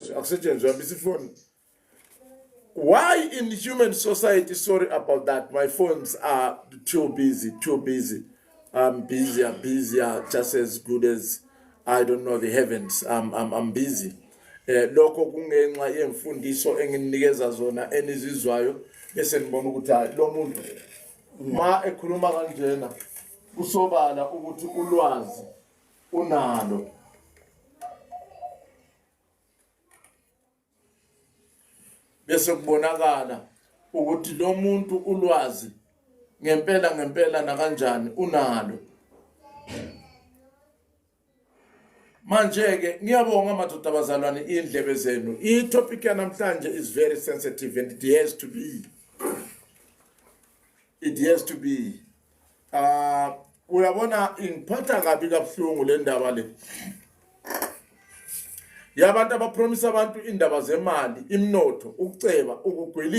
akusetshenzwa bisiphone. Why in human society? Sorry about that. My phones are too busy. I'm busy, just as good as I don't know the heavens. I'm busy. Lokho kungenxa yemfundiso enginikeza zona enizizwayo bese ngibona ukuthi hayi lo muntu ma ekhuluma kanjena kusobala ukuthi ulwazi unalo. Bese kubonakala ukuthi lo muntu ulwazi ngempela na kanjani unalo. Manje ke ngiyabonga madoda abazalwane indlebe zenu. I-topic yanamhlanje is very sensitive and it has to be. Uyabona ingiphatha kabi kabuhlungu le ndaba le. Yabantu abapromise abantu indaba zemali, imnotho, ukuceba, ukugwili